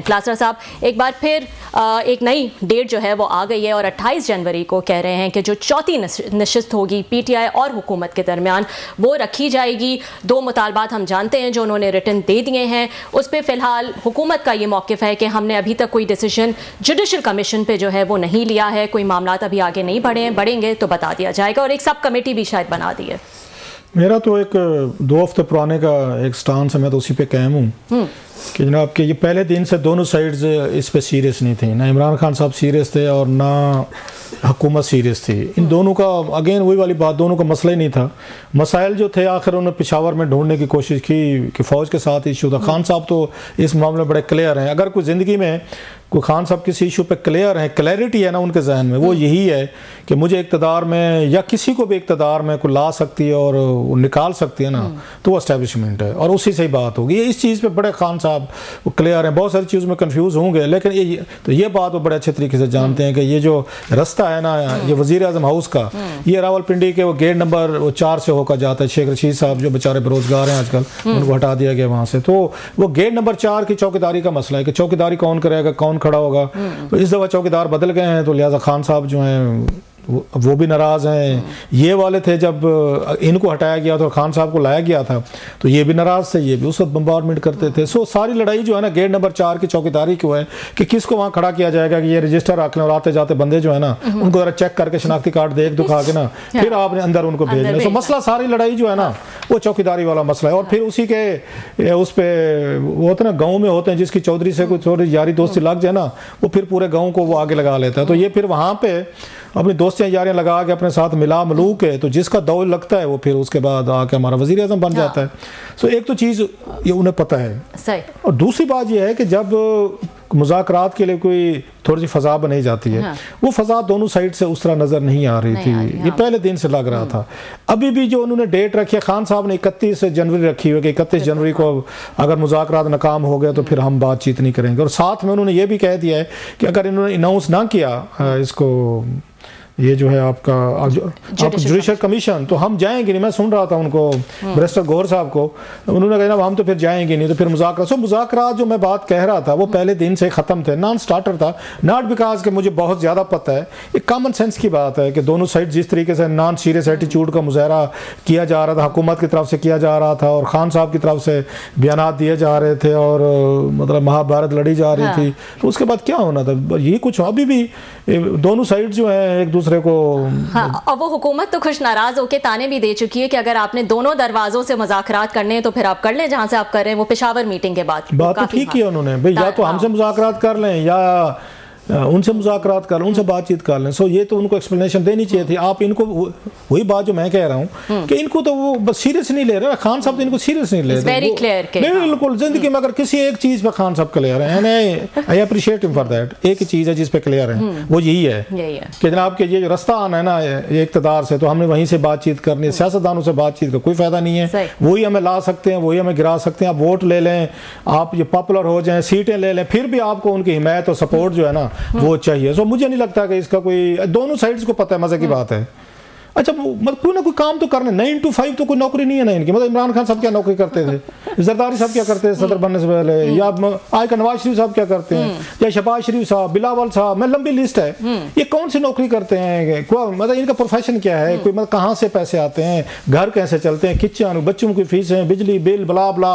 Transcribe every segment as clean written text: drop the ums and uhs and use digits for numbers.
क्लासर साहब, एक बार फिर एक नई डेट जो है वो आ गई है और 28 जनवरी को कह रहे हैं कि जो चौथी नशिस्त होगी पीटीआई और हुकूमत के दरमियान वो रखी जाएगी। दो मुतालबात हम जानते हैं जो उन्होंने रिटन दे दिए हैं, उस पर फ़िलहाल हुकूमत का ये मौक़िफ़ है कि हमने अभी तक कोई डिसीजन जुडिशल कमीशन पे जो है वो नहीं लिया है, कोई मामलात अभी आगे नहीं बढ़ेंगे तो बता दिया जाएगा, और एक सब कमेटी भी शायद बना दी है। मेरा तो एक 2 हफ्ते पुराने का एक स्टांस है, मैं तो उसी पे कायम हूँ कि जनाब कि ये पहले दिन से दोनों साइड्स इस पे सीरियस नहीं थी, ना इमरान खान साहब सीरियस थे और ना हुकूमत सीरियस थी। इन दोनों का अगेन वही वाली बात, दोनों का मसला ही नहीं था। मसाइल जो थे आखिर उन्होंने पेशावर में ढूंढने की कोशिश की कि फ़ौज के साथ इशू था। खान साहब तो इस मामले में बड़े क्लियर हैं। अगर कोई ज़िंदगी में कोई खान साहब किसी इशू पे क्लियर है, क्लैरिटी है ना उनके जहन में, वो यही है कि मुझे इक़्तिदार में या किसी को भी इक़्तिदार में कोई ला सकती है और निकाल सकती है ना, तो वो एस्टेब्लिशमेंट है और उसी से ही बात होगी। इस चीज़ पे बड़े खान साहब वो क्लियर हैं। बहुत सारी चीज़ों में कंफ्यूज होंगे, लेकिन ये बात वो बड़े अच्छे तरीके से जानते हैं कि ये जो रास्ता है ना, ये वज़ीर आज़म हाउस का, ये रावलपिंडी के वो गेट नंबर 4 से होकर जाता है। शेख रशीद साहब जो बेचारे बेरोजगार हैं आजकल, उनको हटा दिया गया वहाँ से, तो वो गेट नंबर 4 की चौकीदारी का मसला है कि चौकीदारी कौन करेगा, कौन खड़ा होगा। तो इस दफ़ा चौकीदार बदल गए हैं, तो लिहाजा खान साहब जो हैं वो भी नाराज़ हैं। ये वाले थे जब इनको हटाया गया था और खान साहब को लाया गया था, तो ये भी नाराज़ थे, ये भी उस वक्त बम्बारमेंट करते थे। सो सारी लड़ाई जो है ना गेट नंबर 4 की चौकीदारी की है कि किसको वहाँ खड़ा किया जाएगा कि ये रजिस्टर रख लें और आते जाते बंदे जो है ना उनको ज़रा चेक करके शनाख्ती कार्ड देख दिखा के ना फिर आपने अंदर उनको भेजना। सो मसला सारी लड़ाई जो है ना वो चौकीदारी वाला मसला है। और फिर उसी के उस पर वो होते ना गाँव में होते हैं, जिसकी चौधरी से कोई थोड़ी यारी दोस्ती लग जाए ना, वो फिर पूरे गाँव को वो आगे लगा लेता है। तो ये फिर वहाँ पर अपनी दोस्तियाँ यारियाँ लगा के अपने साथ मिला मलूक है, तो जिसका दौर लगता है वो फिर उसके बाद आके हमारा वज़ीर आज़म बन जाता है। सो एक तो चीज़ ये उन्हें पता है सही। और दूसरी बात ये है कि जब मुज़ाकरात के लिए कोई थोड़ी सी फ़ज़ा बनाई जाती है, वो फ़ज़ा दोनों साइड से उस तरह नज़र नहीं आ रही थी। ये पहले दिन से लग रहा था। अभी भी जो उन्होंने डेट रखी है, खान साहब ने 31 जनवरी रखी हुई कि 31 जनवरी को अगर मुज़ाकरात नाकाम हो गए तो फिर हम बातचीत नहीं करेंगे। और साथ में उन्होंने ये भी कह दिया है कि अगर इन्होंने अनाउंस ना किया इसको, ये जो है आपका जुडिशल कमीशन, तो हम जाएंगे नहीं। मैं सुन रहा था उनको, बैरिस्टर गौहर साहब को, उन्होंने कहा ना हम तो फिर जाएंगे नहीं, तो फिर मुज़ाकरात जो मैं बात कह रहा था वो पहले दिन से ख़त्म थे, नॉन स्टार्टर था। नॉट बिकॉज कि मुझे बहुत ज़्यादा पता है, एक कॉमन सेंस की बात है कि दोनों साइड जिस तरीके से नॉन सीरियस एटीट्यूड का मुजाहरा किया जा रहा था, हुकूमत की तरफ से किया जा रहा था और ख़ान साहब की तरफ से बयानात दिए जा रहे थे और मतलब महाभारत लड़ी जा रही थी, तो उसके बाद क्या होना था ये कुछ। अभी भी दोनों साइड जो है एक दूसरे को और वो हुकूमत तो खुश नाराज होकर ताने भी दे चुकी है कि अगर आपने दोनों दरवाजों से मुज़ाकरात करने हैं तो फिर आप कर लें जहां से आप कर रहे हैं। वो पेशावर मीटिंग के बाद बात तो ठीक किया उन्होंने, भाई या तो हमसे मुज़ाकरात कर लें या उनसे मुज़ाकरात कर लें, उनसे बातचीत कर लें। सो ये तो उनको एक्सप्लेनेशन देनी चाहिए थी। आप इनको वही बात जो मैं कह रहा हूँ कि इनको तो वो बस सीरियस नहीं ले रहे। खान साहब तो इनको सीरियस नहीं ले रहे, बिल्कुल। जिंदगी में अगर किसी एक चीज़ पे खान साहब क्लियर है, I appreciate him for that. एक ही चीज़ है जिस पे क्लियर है, वो यही है कि जनाब के ये जो रास्ता आना है ना ये इक़्तिदार से, तो हमने वहीं से बातचीत करनी है। सियासतदानों से बातचीत का कोई फ़ायदा नहीं है। वही हमें ला सकते हैं, वही हमें गिरा सकते हैं। आप वोट ले लें, आप ये पॉपुलर हो जाएं, सीटें ले लें, फिर भी आपको उनकी हिमायत और सपोर्ट जो है ना वो चाहिए। सो मुझे नहीं लगता कि इसका कोई, दोनों साइड्स को पता है, मजे की बात है। अच्छा मतलब कोई ना कोई काम तो करना, 9 to 5 तो कोई नौकरी नहीं है ना इनकी। मतलब इमरान खान साहब क्या नौकरी करते थे, जरदारी साहब क्या करते थे सदर बनने से पहले, या आज का नवाज शरीफ साहब क्या करते हैं, या शहबाज शरीफ साहब, बिलावल साहब, मैं लंबी लिस्ट है, ये कौन सी नौकरी करते हैं, मतलब इनका प्रोफेशन क्या है, कोई मतलब कहाँ से पैसे आते हैं, घर कैसे चलते हैं, किचन, बच्चों की फीसें, बिजली बिल, बला बला,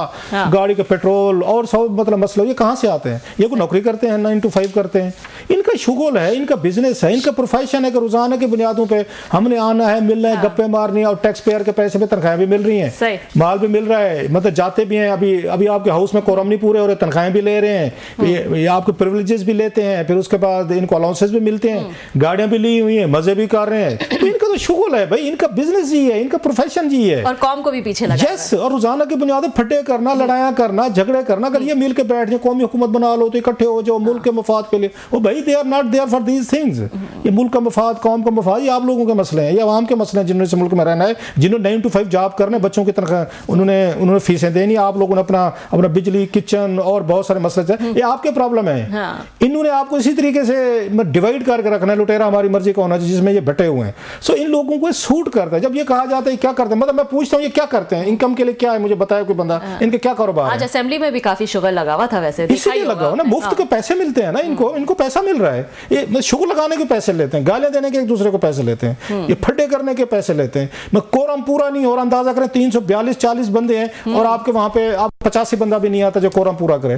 गाड़ी का पेट्रोल और सब मतलब मसला, ये कहाँ से आते हैं। ये कोई नौकरी करते हैं 9 to 5 करते हैं। इनका शुगल है, इनका बिजनेस है, इनका प्रोफेशन है कि रोजाना की बुनियादों पर हमने आना है, मिलना है, गप्पे मारनी है और टैक्स पेयर के पैसे पे तनख्वाहें भी मिल रही हैं, माल भी मिल रहा है, मतलब जाते भी हैं। अभी आपके हाउस में कोरम नहीं पूरे हो रहे, तनख्वाहें भी ले रहे हैं, ये आपके प्रिविलेजेस भी लेते हैं, फिर उसके बाद इनको अलाउंसेस भी मिलते हैं, गाड़ियां भी ली हुई हैं, मजे भी कर रहे हैं। तो इनका तो शुगल है भाई, इनका बिजनेस जी है, इनका प्रोफेशन जी है, और कौम को भी पीछे लगा। यस, और रोजाना की बुनियाद फटे करना, लड़ाइयाँ करना, झगड़े करना। अगर ये मिल के बैठ जाए, कौमी हुकूमत बना लो तो इकट्ठे हो जाओ मुल्क के मफाद के लिए, वो भाई they are not there for these things. ये मुल्क का मफाद, कौम का मफाद, ये आप लोगों के मसले हैं, ये आवाम के मसले हैं जिन्होंने मुल्क में रहना है, जिन्होंने 9 to 5 जॉब करने, बच्चों की तनख्वाह उन्होंने फीसें देनी, आप लोगों ने अपना बिजली, किचन और बहुत सारे मसले थे, ये आपके प्रॉब्लम है। इन्होंने आपको इसी तरीके से डिवाइड करके रखना है, लुटेरा हमारी मर्जी का होना चाहिए जिसमें ये बटे हुए हैं। सो इन लोगों को सूट करता है। जब ये कहा जाता है क्या करते हैं, मतलब मैं पूछता हूँ ये क्या करते हैं, इनकम के लिए क्या है, मुझे बताया कोई बंदा, इनके क्या कारोबार है। आज असेंबली में भी काफी शुगर लगा हुआ था, वैसे इसीलिए लगा हुआ ना, मुफ्त के पैसे मिलते हैं ना इनको पैसा मिल रहा है। ये शुगर लगाने के पैसे लेते हैं, गालियां देने के एक दूसरे को पैसे लेते हैं, ये फड्डे करने के पैसे लेते हैं। मैं कोरम पूरा नहीं हो रहा, अंदाजा करें 342-40 बंदे हैं और आपके वहां पे आप 85 बंदा भी नहीं आता जो कोरम पूरा करे।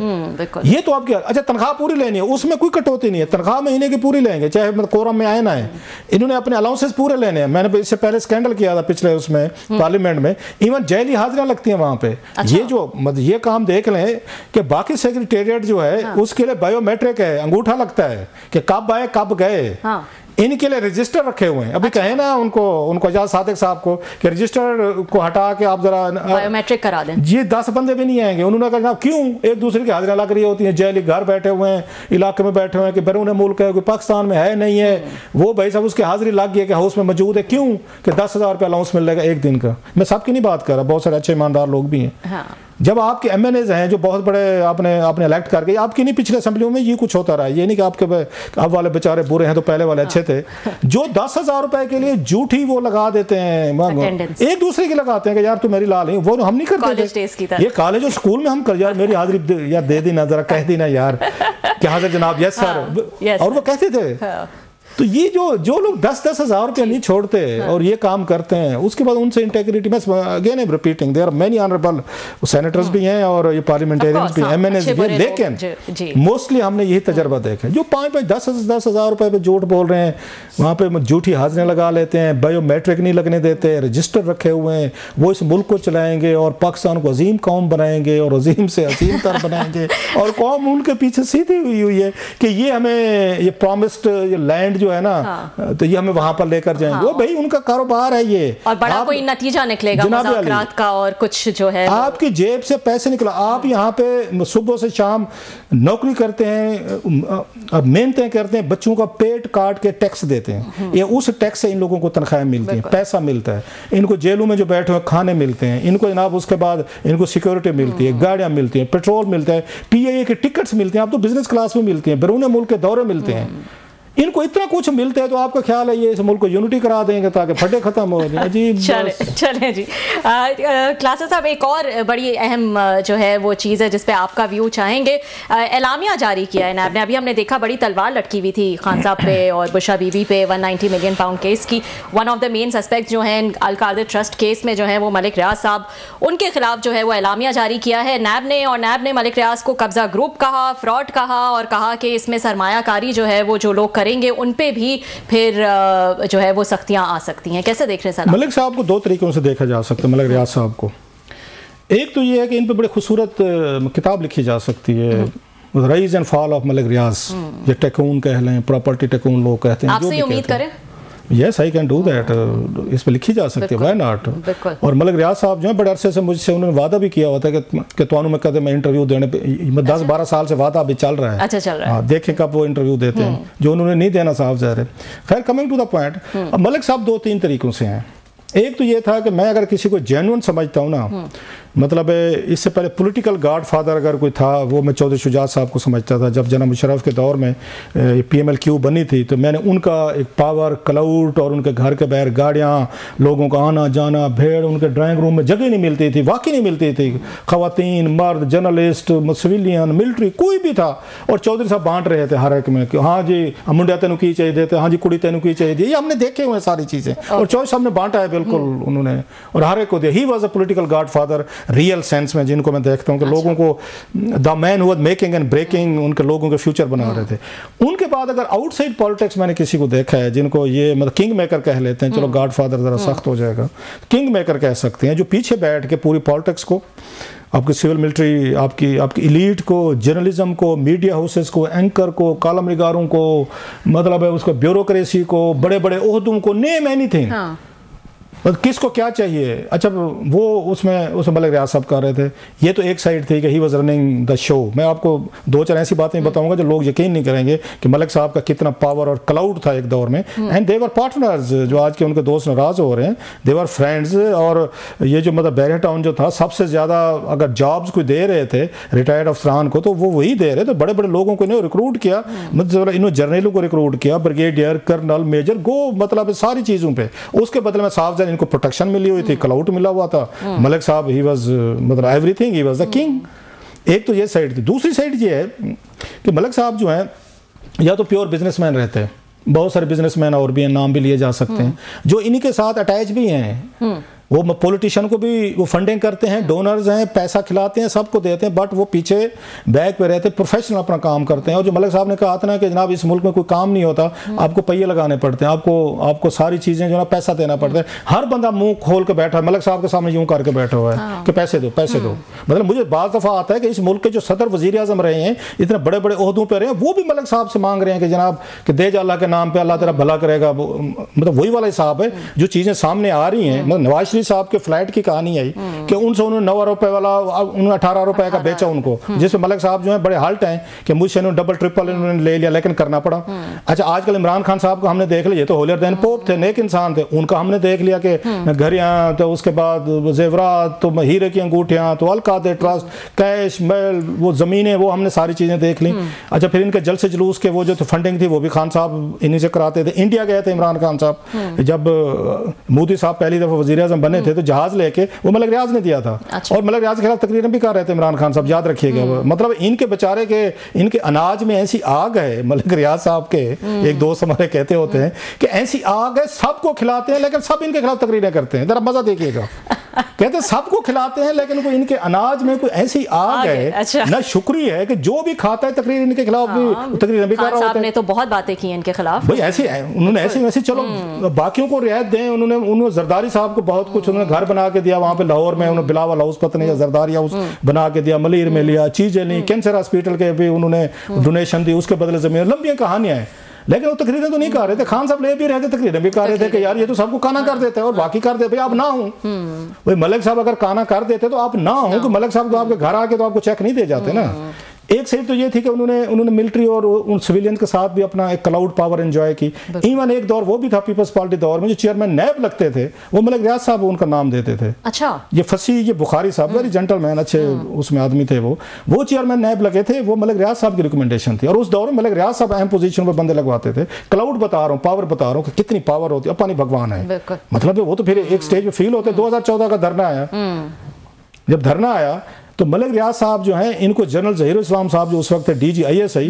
ये तो आपकी अच्छा तनख्वाह पूरी लेनी है, उसमें कोई कटौती नहीं है, तनख्वाह महीने की पूरी लेंगे चाहे मतलब कोरम में आए ना है। इन्होंने अपने अलाउंसेस पूरे लेने हैं। मैंने इससे पहले स्कैंडल किया था पिछले उसमें पार्लियामेंट में, इवन जेली हाजिरियां लगती हैं वहां पे। ये जो मतलब ये काम देख लें कि बाकी सेक्रेटेरिएट जो है उसके लिए बायोमेट्रिक है, अंगूठा लगता है कि कब आए कब गए। इनके लिए रजिस्टर रखे हुए हैं। अभी कहे ना उनको एजाज सादिक साहब को कि रजिस्टर को हटा के आप जरा बायोमेट्रिक करा दें। ये 10 बंदे भी नहीं आएंगे। उन्होंने कहा क्यों, एक दूसरे की हाजिरियां लग रही होती हैं, जेली घर बैठे हुए हैं, इलाके में बैठे हुए हैं कि बैरून मुल्क है, कोई पाकिस्तान में है नहीं है, वो भाई साहब उसकी हाजिरी लग गई है कि हाउस में मौजूद है। क्यों कि 10,000 रुपया अलाउंस मिलेगा एक दिन का। मैं सबकी नहीं बात कर रहा, बहुत सारे अच्छे ईमानदार लोग भी हैं। जब आपके MNAs हैं जो बहुत बड़े आपने इलेक्ट करके, आपकी नहीं पिछले असेंबलियों में ये कुछ होता रहा, ये नहीं कि आपके अब वाले बेचारे बुरे हैं तो पहले वाले अच्छे थे। जो 10,000 रुपए के लिए झूठी वो लगा देते हैं, एक दूसरे की लगाते हैं कि यार तू मेरी लाल है, वो हम नहीं करते थे। ये कॉलेज और स्कूल में हम कर, यार मेरी हाजिरी यार दे दी ना, जरा कह दी ना यार कि हाजिर जनाब, यस सर, और वो कहते थे। तो ये जो लोग 10-10 हज़ार रुपया नहीं छोड़ते और ये काम करते हैं, उसके बाद उनसे इंटेग्रिटी, मैं again am repeating, there are many honourable senators भी हैं और ये पार्लियामेंटेरियंस भी, MNAs भी, लेकिन मोस्टली हमने यही तजर्बा देखा है। जो 5-10 हज़ार रुपए पे झूठ बोल रहे हैं, वहाँ पे झूठी हाजिरियाँ लगा लेते हैं, बायोमेट्रिक नहीं लगने देते, रजिस्टर रखे हुए हैं, वो इस मुल्क को चलाएंगे और पाकिस्तान को अजीम कौम बनाएंगे और अजीम से अजीम तर बनाएंगे। और कौम उनके पीछे सीधी हुई है कि ये हमें ये प्रॉमिस्ड ये लैंड जो है ना, तो ये हमें वहां पर लेकर जाएंगे। वो भाई उनका कारोबार है ये, और बड़ा कोई नतीजा निकलेगा मुज़ाकरात का और कुछ जो है आपकी जेब से पैसे निकला। आप यहाँ पे सुबह से शाम नौकरी करते हैं, मेहनतें करते हैं, बच्चों का पेट काट के टैक्स देते हैं, ये उस टैक्स से इन लोगों को तनख्वाहें मिलती हैं, पैसा मिलता है। इनको जेलों में जो बैठे हुए खाने मिलते हैं, इनको जनाब उसके बाद इनको सिक्योरिटी मिलती है, गाड़ियाँ मिलती हैं, पेट्रोल मिलता है, PIA के टिकट्स मिलते हैं, आप तो बिजनेस क्लास में मिलते हैं, बैरून मुल्क के दौरे मिलते हैं। इनको इतना कुछ मिलता है तो आपका ख्याल है ये इस मुल्क को यूनिटी करा देंगे ताकि फटे खत्म हो जाए। अजीब। चले जी क्लासा साहब, एक और बड़ी अहम जो है वो चीज़ है जिस पे आपका व्यू चाहेंगे। एलामिया जारी किया है नैब ने, अभी हमने देखा बड़ी तलवार लटकी हुई थी खान साहब पे और बुशरा बीबी पे 190 मिलियन पाउंड केस की। One of the main suspect जो हैं अल-कादिर ट्रस्ट केस में जो है वो मलिक रियाज साहब, उनके खिलाफ जो है वो एलामिया जारी किया है नैब ने, और नैब ने मलिक रियाज को कब्जा ग्रुप कहा, फ्रॉड कहा और कहा कि इसमें सरमायाकारी जो है वो जो लोग करेंगे उन पे भी फिर जो है वो सख्तियां आ सकती हैं। कैसे देख रहे हैं सर? मलिक साहब को 2 तरीकों से देखा जा सकता है। मलिक रियाज साहब को एक तो ये है कि इन पे बड़ी खूबसूरत किताब लिखी जा सकती है, rise and fall of Malik Riyaz, ये टैकून कह लें, प्रॉपर्टी टैकून लोग कहते हैं। आपसे उम्मीद करें yes I can do that, इस पे लिखी जा सकती है, व्हाई नॉट। और मलिक रियाज साहब जो है बड़े अरसे से मुझसे उन्होंने वादा भी किया हुआ था कि तुहानू मैं कहते मैं इंटरव्यू देने पे 10-12 साल से वादा अभी चल रहा है। अच्छा चल रहा है। देखें कब वो इंटरव्यू देते हैं, जो उन्होंने नहीं देना साहब ज़ाहिर है। खैर कमिंग टू द पॉइंट, अब मलिक साहब 2-3 तरीकों से हैं। एक तो ये था कि मैं अगर किसी को जेन्युइन समझता हूँ ना, मतलब इससे पहले पॉलिटिकल गॉडफादर अगर कोई था वो मैं चौधरी शुजात साहब को समझता था। जब जनाब मुशर्रफ के दौर में PMLQ बनी थी तो मैंने उनका एक पावर क्लाउड और उनके घर के बाहर गाड़ियाँ, लोगों का आना जाना, भीड़, उनके ड्राइंग रूम में जगह नहीं मिलती थी, वाकई नहीं मिलती थी, ख़वातीन, मर्द, जर्नलिस्ट, सिविलियन, मिलिट्री, कोई भी था। और चौधरी साहब बांट रहे थे हर एक में कि हाँ जी मुंडिया तेनू की चाहिए देते, हाँ जी कुड़ी तेनू की चाहिए, ये हमने देखे हुए सारी चीज़ें और चौधरी साहब ने बांटा है बिल्कुल उन्होंने, और हर एक को दिया। He was a political godfather real sense में, जिनको मैं देखता हूँ कि लोगों को the man who was making and breaking, उनके लोगों के फ्यूचर बना रहे थे। उनके बाद अगर आउटसाइड पॉलिटिक्स मैंने किसी को देखा है जिनको ये मतलब किंग मेकर कह लेते हैं, चलो गॉडफादर जरा सख्त हो जाएगा, किंग मेकर कह सकते हैं, जो पीछे बैठ के पूरी पॉलिटिक्स को, आपकी सिविल मिलिट्री, आपकी इलीट को, जर्नलिज्म को, मीडिया हाउसेस को, एंकर को, कॉलम निगारों को, मतलब है उसको ब्यूरोक्रेसी को, बड़े बड़े ओहदों को, नेम एनीथिंग, किसको क्या चाहिए। अच्छा वो उसमें मलिक रियाज साहब कर रहे थे, ये तो एक साइड थी कि he was running the show. मैं आपको 2-4 ऐसी बातें बताऊंगा जो लोग यकीन नहीं करेंगे कि मलिक साहब का कितना पावर और क्लाउड था एक दौर में। एंड दे वर पार्टनर्स, जो आज के उनके दोस्त नाराज हो रहे हैं, दे वर फ्रेंड्स। और ये जो मतलब बैरिया टाउन जो था, सबसे ज़्यादा अगर जॉब्स कोई दे रहे थे रिटायर्ड अफसरान को तो वो वही दे रहे थे। बड़े बड़े लोगों को इन्होंने रिक्रूट किया, मतलब इन्होंने जर्नलों को रिक्रूट किया, ब्रिगेडियर, कर्नल, मेजर, गो मतलब सारी चीज़ों पर। उसके बदले में साफ इनको प्रोटेक्शन मिली हुई थी, क्लाउड मिला हुआ था। मलिक साहब ही वाज मतलब everything, he was the king. एक तो ये साइड थी। दूसरी साइड ये है कि मलिक साहब जो हैं या तो प्योर बिजनेसमैन रहते हैं, बहुत सारे बिजनेसमैन और भी हैं, नाम भी लिए जा सकते हैं, जो इन्हीं के साथ अटैच भी हैं। वो पॉलिटिशियन को भी वो फंडिंग करते हैं, डोनर्स हैं, पैसा खिलाते हैं, सबको देते हैं, बट वो पीछे बैक पे रहते हैं, प्रोफेशनल अपना काम करते हैं। और जो मलिक साहब ने कहा था ना कि जनाब इस मुल्क में कोई काम नहीं होता, आपको पहिए लगाने पड़ते हैं, आपको सारी चीज़ें जो है पैसा देना पड़ता है। हर बंदा मुंह खोल के बैठा है, मलिक साहब के सामने यूं करके बैठा हुआ है कि पैसे दो पैसे दो। मतलब मुझे बाज़ दफ़ा आता है कि इस मुल्क के जो सदर वज़ीर आज़म रहे हैं, इतने बड़े बड़े ओहदों पर रहे हैं, वो भी मलिक साहब से मांग रहे हैं कि जनाब कि दे जा अल्लाह के नाम पर, अल्लाह तेरा भला करेगा। मतलब वही वाला हिसाब है जो चीज़ें सामने आ रही हैं। मतलब नवाज शरीफ साहब के फ्लाइट की कहानी आई कि उनसे उन्होंने 9 रुपए वाला उन्होंने 18 रुपए का बेचा उनको, जिसमें मलिक साहब जो है बड़े हल्ट हैं कि मुझसे उन्होंने डबल ट्रिपल उन्होंने ले लिया, लेकिन करना पड़ा। अच्छा आजकल इमरान खान साहब को हमने देख लिया, तो होलियर देन पोप थे, नेक इंसान थे, उनका हमने देख लिया कि घड़ियां, तो उसके बाद जेवरात, तो हीरे की अंगूठियां, तो अलकादे ट्रस्ट, कैश, महल, वो जमीनें, वो हमने सारी चीजें देख ली। अच्छा फिर इनके जलसे जुलूस के वो जो फंडिंग थी वो भी खान साहब इन्हीं से कराते थे। इंडिया गए थे इमरान खान साहब, जब मोदी साहब पहली दफा वजीर आज़म बने थे तो जहाज लेके वो मलिक रियाज ने दिया था। अच्छा। और मलिक रियाज के खिलाफ तकरीरें भी कर रहे थे इमरान खान साहब, याद रखिएगा। मतलब इनके बेचारे के इनके अनाज में ऐसी आग है, मलिक रियाज साहब के एक दोस्त हमारे कहते होते हैं कि ऐसी आग है, सबको खिलाते हैं लेकिन सब इनके खिलाफ तकरीरें करते हैं। जरा मजा देखिएगा, कहते सबको खिलाते हैं लेकिन कोई इनके अनाज में कोई ऐसी आग है। अच्छा। ना शुक्रिया है कि जो भी खाता है तकरीर इनके खिलाफ भी तकरीर भी कर रहा होता है। ने तो बहुत बातें की इनके खिलाफ भाई, ऐसे उन्होंने ऐसे वैसे चलो बाकियों को रियायत दें। उन्होंने जरदारी साहब को बहुत कुछ उन्होंने घर बना के दिया वहां पे लाहौर में, उन्होंने बिलावल हाउस पता नहीं जरदारी हाउस बना के दिया, मलीर में लिया, चीजें ली, कैंसर हॉस्पिटल के भी उन्होंने डोनेशन दी, उसके बदले जमीन, लंबी कहानियां हैं। लेकिन वो तकरीरें तो नहीं कर रहे थे। खान साहब ले भी रहे थे, तकरीरें भी कर रहे थे कि यार ये तो सबको काना कर देते हैं और बाकी कर देते, भाई आप ना हो। भाई मलिक साहब अगर काना कर देते तो आप ना हो, कि मलिक साहब तो आपके घर आके तो आपको चेक नहीं दे जाते ना। एक साइड तो ये थी कि उन्होंने मिलिट्री और उन सिविलियन के साथ भी अपना एक क्लाउड पावर एंजॉय की। इवन एक दौर वो भी था पीपल्स पार्टी दौर में, जो चेयरमैन नैब लगते थे वो मलिक रियाज साहब उनका नाम देते थे। अच्छा। ये फसी, ये बुखारी साहब वेरी जेंटलमैन, अच्छे उसमें आदमी थे, वो चेयरमैन नैब लगे थे, वो मलिक रियाज साहब की रिकमेंडेशन थी। और उस दौर में मलिक रियाज साहब अहम पोजीशन पर बंदे लगवाते थे। क्लाउड बता रहा हूँ, पावर बता रहा हूँ कि कितनी पावर होती है, अपनी भगवान है। मतलब वो तो फिर एक स्टेज पे फील होते। 2014 का धरना आया, जब धरना आया तो मलिक रियाज साहब जो हैं, इनको जनरल जहीरुल इस्लाम साहब जो उस वक्त DG ISI,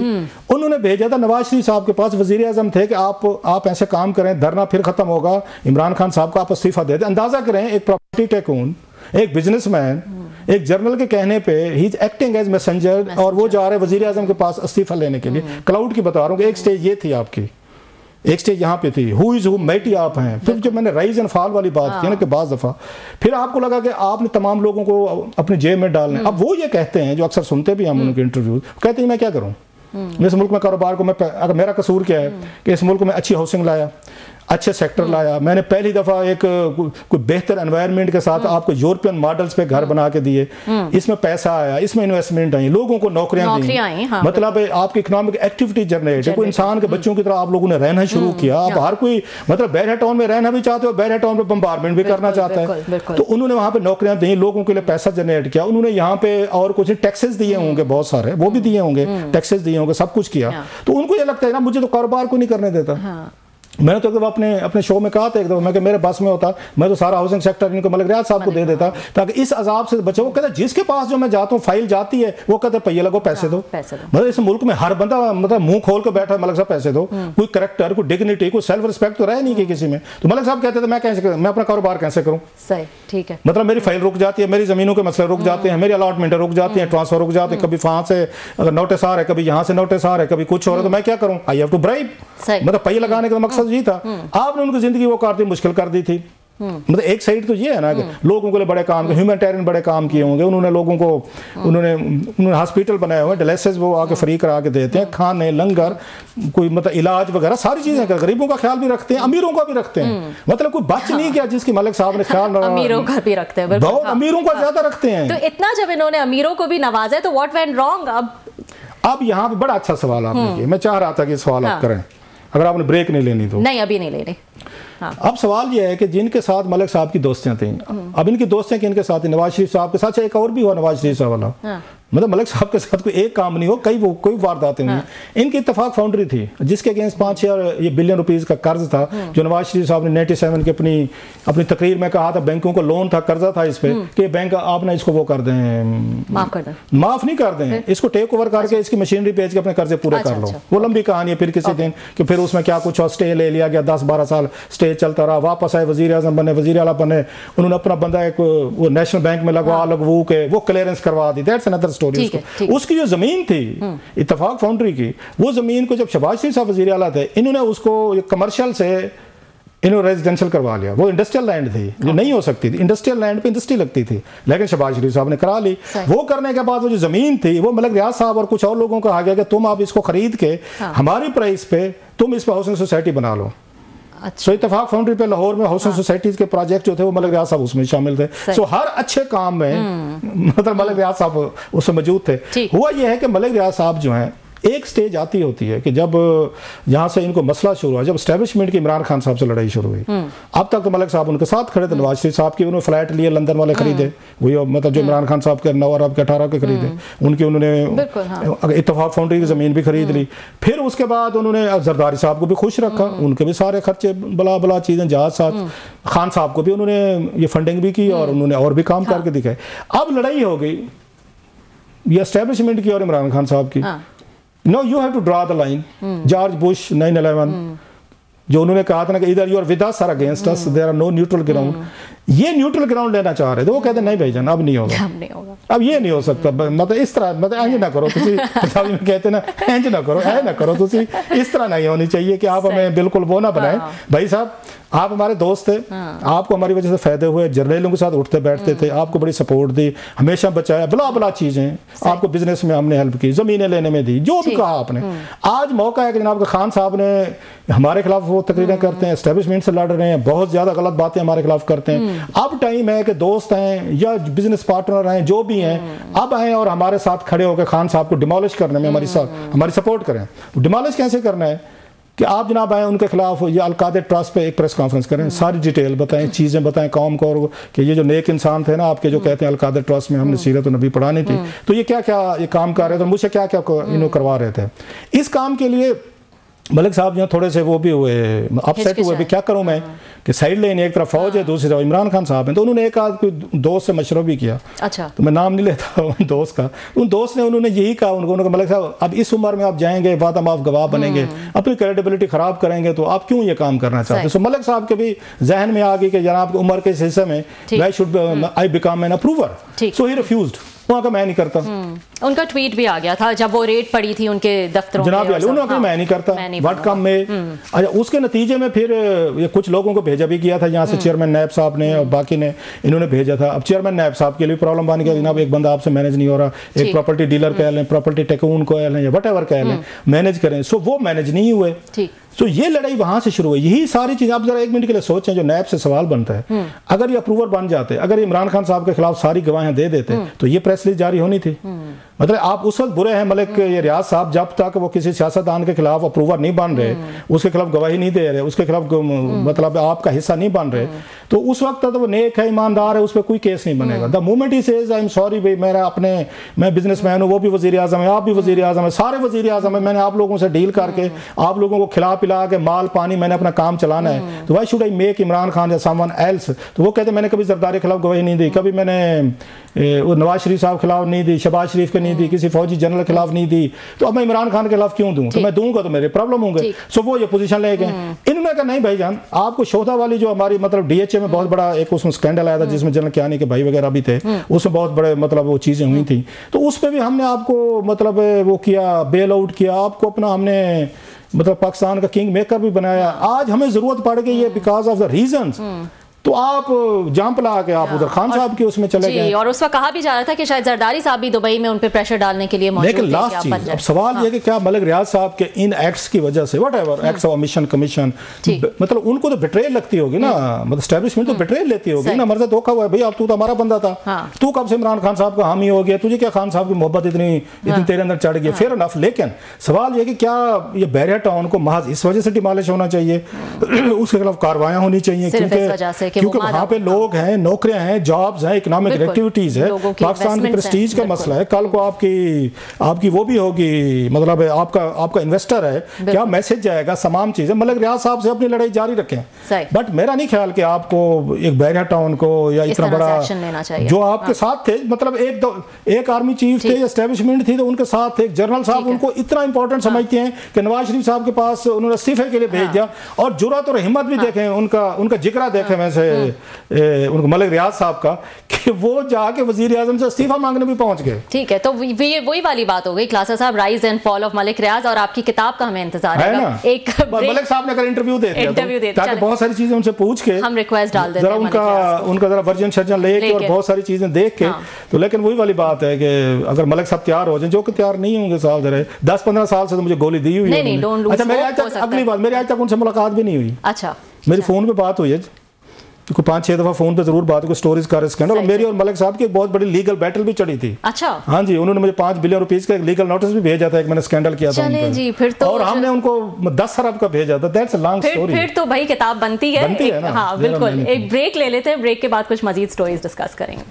उन्होंने भेजा था नवाज शरीफ साहब के पास, वजीर आजम थे, कि आप ऐसे काम करें, धरना फिर खत्म होगा, इमरान खान साहब का आप इस्तीफा दे दें। अंदाजा करें, एक प्रॉपर्टी टैकून, एक बिजनेसमैन, एक जर्नल के कहने पे he is acting as messenger, और वो जा रहे वजीर आजम के पास इस्तीफा लेने के लिए। क्लाउड की बता रहा हूँ कि एक स्टेज ये थी आपकी, एक स्टेज यहाँ पे थी, हु इज हु मैटी आप हैं। फिर जब मैंने राइज एंड फॉल वाली बात की ना कि बाज़ दफ़ा फिर आपको लगा कि आपने तमाम लोगों को अपने जेब में डालना है। अब वो ये कहते हैं, जो अक्सर सुनते भी हम उनके इंटरव्यू, कहते हैं मैं क्या करूँ, इस मुल्क में कारोबार को, मैं अगर मेरा कसूर क्या है कि इस मुल्क में अच्छी हाउसिंग लाया, अच्छे सेक्टर लाया, मैंने पहली दफ़ा एक कोई बेहतर एनवायरनमेंट के साथ आपको यूरोपियन मॉडल्स पे घर बना के दिए, इसमें पैसा आया, इसमें इन्वेस्टमेंट आई, लोगों को नौकरियां दी, हाँ, मतलब आपकी इकोनॉमिक एक्टिविटी जनरेट है, कोई इंसान के बच्चों की तरह आप लोगों ने रहना शुरू किया। अब हर कोई मतलब बैरिया टाउन में रहना भी चाहते हो, बैरिया टाउन में बम्बारमेंट भी करना चाहता है, तो उन्होंने वहाँ पे नौकरियां दी, लोगों के लिए पैसा जनरेट किया। उन्होंने यहाँ पे और कुछ टैक्सेस दिए होंगे, बहुत सारे वो भी दिए होंगे, टैक्सेस दिए होंगे, सब कुछ किया। तो उनको ये लगता है ना, मुझे तो कारोबार को नहीं करने देता। मैंने तो अपने शो में कहा था एक दफा, मैं कि मेरे बस में होता मैं तो सारा हाउसिंग सेक्टर इनको मलिक रियाज साहब को दे देता, ताकि इस अजाब से बचे। वो कहता जिसके पास जो मैं जाता हूँ फाइल जाती है, वो कहते पहिए लगो, पैसे दो। मतलब इस मुल्क में हर बंदा मतलब मुंह खोल के बैठा है, मलिक साहब पैसे दो। कोई करेक्टर, कोई डिग्निटी, कोई सेल्फ रिस्पेक्ट तो रहे नहीं कि किसी में। तो मलिक साहब कहते थे मैं अपना कारोबार कैसे करूँ, सही ठीक है, मतलब मेरी फाइल रुक जाती है, मेरी जमीनों के मसले रुक जाते हैं, मेरी अलॉटमेंट रुक जाती है, ट्रांसफर रुक जाते हैं, कभी वहां से अगर नोटिस आ रहा है, कभी यहाँ से नोटिस आ रहा है, कभी कुछ हो रहा है, तो मैं क्या करूँ, आई हैव टू ब्राइब। मतलब पहिए लगाने का मकसद यही था। आपने उनकी जिंदगी वो कर दी, मुश्किल कर दी थी। मतलब एक साइड तो ये है ना कि लोगों के लिए बड़े काम, ह्यूमैनिटेरियन बड़े काम किए होंगे उन्होंने, लोगों को उन्होंने हॉस्पिटल बनाए हुए, डायलिसिस वो आके फ्री करा के देते हैं, खाने, लंगर, कोई मतलब इलाज वगैरह सारी चीजें, गरीबों का ख्याल भी रखते हैं, अमीरों का भी रखते हैं, मतलब कोई बच नहीं किया जिसकी मलिक साहब ने ख्याल, अमीरों का भी रखते हैं, बहुत अमीरों का ज्यादा रखते हैं। तो इतना जब इन्होंने अमीरों को भी नवाजा है तो व्हाट वेंट रॉन्ग? अब यहाँ पे बड़ा अच्छा सवाल आपने किया, मैं चाह रहा था कि सवाल आप करें, अगर आपने ब्रेक नहीं लेनी तो। नहीं, अभी नहीं लेनी। हाँ। अब सवाल यह है कि जिनके साथ मलिक साहब की दोस्तियां थी, अब इनकी दोस्तियां किनके साथ थी? नवाज शरीफ साहब के साथ। एक और भी हुआ नवाज शरीफ साहब वाला, हाँ। मतलब मलिक साहब के साथ कोई एक काम नहीं हो, कोई वारदातें हुई। इनकी इत्तेफाक फाउंड्री थी जिसके अगेंस्ट 5-6 बिलियन रुपीस का कर्ज था, जो नवाज शरीफ साहब ने 97 की अपनी तकरीर में कहा था, बैंकों को लोन था, कर्जा था इस पे कि बैंक आपने इसको वो कर दें, माफ नहीं कर दें, इसको टेक ओवर करके इसकी मशीनरी बेच के अपने कर्जे पूरे कर लो। वो लंबी कहानी है, फिर किसी दिन कि फिर उसमें क्या कुछ स्टे ले लिया गया, 10-12 साल स्टे चलता रहा, वापस आए, वजीर आजम बने, वजीर आला बने, उन्होंने अपना बंदा एक वो नेशनल बैंक में लगवू के वो क्लियरेंस करवा दी। That's another story. उसकी जो जमीन थी इत्तेफाक फाउंड्री की, वो जमीन को जब शहबाज शरीफ साहब वजीर आला थे, इन्होंने उसको कमर्शियल से इन्होंने रेजिडेंशियल करवा लिया। वो इंडस्ट्रियल लैंड थी जो नहीं हो सकती थी, इंडस्ट्रियल लैंड पे इंडस्ट्री लगती थी, लेकिन शहबाज शरीफ साहब ने करा ली। वो करने के बाद वो जो जमीन थी वो मलिक रियाज साहब और कुछ और लोगों का आ गया कि तुम आप इसको खरीद के हमारी प्राइस पे तुम इस पे हाउसिंग सोसाइटी बना लो। सो इत्तेफाक फाउंड्री पे लाहौर में हाउसिंग सोसाइटीज के प्रोजेक्ट जो थे वो मलिक रियाज साहब उसमें शामिल थे। सो हर अच्छे काम में मतलब मलिक रियाज साहब उसमें मौजूद थे। हुआ यह है कि मलिक रियाज साहब जो हैं, एक स्टेज आती होती है कि जब यहाँ से इनको मसला शुरू हुआ, जब एस्टेब्लिशमेंट की इमरान खान साहब से लड़ाई शुरू हुई। अब तक तो मलिक साहब उनके साथ खड़े थे, नवाज शरीफ साहब की उन्होंने फ्लैट लिए, लंदन वाले खरीदे, वही मतलब जो इमरान खान साहब के 9 अरब के 18 के खरीदे, उनकी उन्होंने इत्तेफाक फाउंड्री की जमीन भी खरीद ली। फिर उसके बाद उन्होंने जरदारी साहब को भी खुश रखा, उनके भी सारे खर्चे बला चीजें जहाज साथ, खान साहब को भी उन्होंने ये फंडिंग भी की और उन्होंने और भी काम करके दिखाए। अब लड़ाई हो गई ये एस्टेब्लिशमेंट की और इमरान खान साहब की। No, you have to draw the line. George Bush 9/11 जो उन्होंने कहा था ना कि इधर यू आर विद अस और against us, there are no neutral ground. ये न्यूट्रल ग्राउंड लेना चाह रहे थे, वो कहते नहीं भाईजान अब नहीं होगा, अब ये नहीं हो सकता, मतलब इस तरह मतलब इंज ना करो तुसी, कहते ना इंज ना करो, ऐ ना करो तुसी, इस तरह नहीं होनी चाहिए कि आप हमें बिल्कुल वो ना बनाए। भाई साहब आप हमारे दोस्त थे, आपको हमारी वजह से फायदे हुए, जर्नलों के साथ उठते बैठते थे, आपको बड़ी सपोर्ट दी, हमेशा बचाया, बला चीजें, आपको बिजनेस में हमने हेल्प की, जमीनें लेने में दी, जो भी कहा आपने। आज मौका है कि जनाब खान साहब ने हमारे खिलाफ वो तकरीरें करते हैं, एस्टेब्लिशमेंट से लड़ रहे हैं, बहुत ज्यादा गलत बातें हमारे खिलाफ करते हैं। अब टाइम है कि दोस्त हैं या बिजनेस पार्टनर हैं जो भी हैं, अब आए और हमारे साथ खड़े होकर खान साहब को डिमोलिश करने में हमारी सपोर्ट करें। डिमोलिश कैसे करना है कि आप जनाब आए उनके खिलाफ या अलकादे ट्रस्ट पे एक प्रेस कॉन्फ्रेंस करें, सारी डिटेल बताएं, चीज़ें बताएं कौम को, और कि ये जो नेक इंसान थे ना आपके, जो कहते हैं अलकादे ट्रस्ट में हमने सीरत नबी पढ़ानी थी, तो ये क्या क्या ये काम कर रहे थे, मुझसे क्या क्या इन्हों करवा रहे थे। इस काम के लिए मलिक साहब जो थोड़े से वो भी हुए, अपसेट हुए, भी क्या करूं मैं कि साइड लेन, एक तरफ फौज है, दूसरी तरफ इमरान खान साहब हैं। तो उन्होंने एक आध कोई दोस्त से मशवरा भी किया, अच्छा तो मैं नाम नहीं लेता उन दोस्त का, उन दोस्त ने उन्होंने यही कहा उनको, मलिक साहब अब इस उम्र में आप जाएंगे, वादा आप गवाह बनेंगे, अपनी क्रेडिबिलिटी खराब करेंगे, तो आप क्यों ये काम करना चाहते हैं। सो मलिक साहब के भी जहन में आ गई कि जनाब उम्र के इस हिस्से में I become an approver, so he refused, वहाँ का मैं नहीं करता। उनका ट्वीट भी आ गया था जब वो रेड पड़ी थी उनके दफ्तरों में, जनाब उन्होंने मैं नहीं करता, व्हाट कम में। अच्छा उसके नतीजे में फिर ये कुछ लोगों को भेजा भी किया था, यहाँ से चेयरमैन नायब साहब ने और बाकी ने इन्होंने भेजा था। अब चेयरमैन नायब साहब के लिए प्रॉब्लम बन गया, जनाब एक बंदा आपसे मैनेज नहीं हो रहा, एक प्रॉपर्टी डीलर कह लें, प्रॉपर्टी टेकून को कह लें या वट एवर कह लें, मैनेज करें। सो वो मैनेज नहीं हुए, तो ये लड़ाई वहां से शुरू हुई। यही सारी चीजें आप जरा एक मिनट के लिए सोचें, जो नैब से सवाल बनता है, अगर ये अप्रूवर बन जाते, अगर इमरान खान साहब के खिलाफ सारी गवाहियां दे देते, तो ये प्रेस रिलीज जारी होनी थी। मतलब आप उस वक्त बुरे हैं मलिक ये रियाज साहब, जब तक वो किसी सियासतदान के खिलाफ अप्रूवर नहीं बन रहे, उसके खिलाफ गवाही नहीं दे रहे, उसके खिलाफ मतलब आपका हिस्सा नहीं बन रहे, तो उस वक्त तक वो नेक है, ईमानदार है, उस पर कोई केस नहीं बनेगा। The moment he says I am sorry भाई, मैं बिजनेसमैन हूँ, वो भी वजीर आजम है, आप भी वजीर आजम है, सारे वजीर आजम है, मैंने आप लोगों से डील करके आप लोगों को खिला पिला के माल पानी मैंने अपना काम चलाना है, तो why should I make Imran Khan या समवन एल्स। तो वो कहते मैंने कभी जरदारी के खिलाफ गवाही नहीं दी, कभी मैंने वो नवाज शरीफ साहब के खिलाफ नहीं दी, शहबाज शरीफ के नहीं दी, किसी फौजी जनरल के खिलाफ नहीं दी, तो अब मैं इमरान खान के खिलाफ क्यों दूं? तो मैं दूंगा तो मेरे प्रॉब्लम होंगे। सो वो ये पोजीशन ले गए। इन्होंने कहा नहीं भाईजान, आपको शोधा वाली जो हमारी मतलब डीएचए में बहुत बड़ा एक उसमें स्कैंडल आया था, जिसमें जनरल कियानी के भाई वगैरह भी थे, उसमें बहुत बड़े मतलब वो चीजें हुई थी, तो उस पर भी हमने आपको मतलब वो किया, बेल आउट किया, आपको अपना हमने मतलब पाकिस्तान का किंग मेकर भी बनाया। आज हमें जरूरत पड़ गई है बिकॉज ऑफ द रीजंस, तो आप जंप ला के आप उधर खान साहब के उसमें चले गए। और उस वक्त कहा भी जा रहा था कि शायद जरदारी साहब भी दुबई में उन पे प्रेशर डालने के लिए मौजूद थे। लेकिन लास्ट चीज, अब सवाल ये कि क्या मलिक रियाज साहब के इन एक्ट्स की वजह से, what ever acts of mission commission, मतलब उनको तो बिट्रेल लगती होगी ना, मतलब एस्टैब्लिशमेंट तो बिट्रेल लेती होगी ना, मर्द धोखा हुआ है भाई, अब तू तो हमारा बंदा था, तू कब से इमरान खान साहब का हामी हो गया, तुझे क्या खान साहब की मोहब्बत इतनी तेरे अंदर चढ़ गई, फेयर इनफ। लेकिन सवाल ये कि क्या ये बैरिया टाउन को महज इस वजह से डिमोलिश होना चाहिए, उसके खिलाफ कार्रवाइयां होनी चाहिए, क्योंकि वहां पे लोग हैं, नौकरियां हैं, जॉब्स हैं, इकोनॉमिक एक्टिविटीज है, पाकिस्तान की प्रेस्टीज का मसला है, कल को आपकी वो भी होगी, मतलब आपका इन्वेस्टर है, क्या मैसेज जाएगा, तमाम चीजें। मलिक रियाज साहब से अपनी लड़ाई जारी रखें, बट मेरा नहीं ख्याल कि आपको एक बैरिया टाउन को या इतना बड़ा जो आपके साथ थे, मतलब एक आर्मी चीफ थे, एस्टैब्लिशमेंट थी, तो उनके साथ एक जनरल साहब उनको इतना इंपॉर्टेंट समझते हैं कि नवाज शरीफ साहब के पास उन्होंने इस्तीफे के लिए भेज दिया। और जुर्रत और हिम्मत भी देखें, उनका जिक्र देखें वैसे उनको मलिक रियाज साहब का, कि वो जाके वजीर आजम से इस्तीफा मांगने भी पहुंच गए। ठीक है, तो ये वही वाली बात हो गई क्लासा साहब, rise and fall of Malik Riyaz, और आपकी किताब का हमें इंतजार है ना। एक मलिक साहब ने अगर इंटरव्यू दे दिया ताकि बहुत सारी चीजें उनसे पूछ के हम रिक्वेस्ट डाल देते हैं, उनका जरा वर्जन शर्जन लेके और बहुत सारी चीजें देख के। तो लेकिन वही वाली बात है कि अगर मलिक साहब तैयार हो जाए, जो कि तैयार नहीं होंगे साहब, जरा 10-15 साल से तो मुझे गोली दी हुई है। अच्छा, मेरे आज तक अगली बात, मेरी आज तक उनसे मुलाकात भी नहीं हुई। अच्छा, मेरी फोन पे बात हुई है, 5-6 दफा फोन पे जरूर बात हुई, स्टोरीज का स्कैंडल, और मेरी और मलिक साहब की एक बहुत बड़ी लीगल बैटल भी चढ़ी थी। अच्छा, हाँ जी, उन्होंने मुझे 5 बिलियन रुपीस का एक लीगल नोटिस भी भेजा था, एक मैंने स्कैंडल किया था जी, फिर तो और हमने उनको 10 अरब का भेजा था। That's a long story. फिर तो भाई किताब बनती है ना। हाँ बिल्कुल, एक ब्रेक ले लेते हैं, ब्रेक के बाद कुछ मजीद स्टोरीज डिस्कस करेंगे।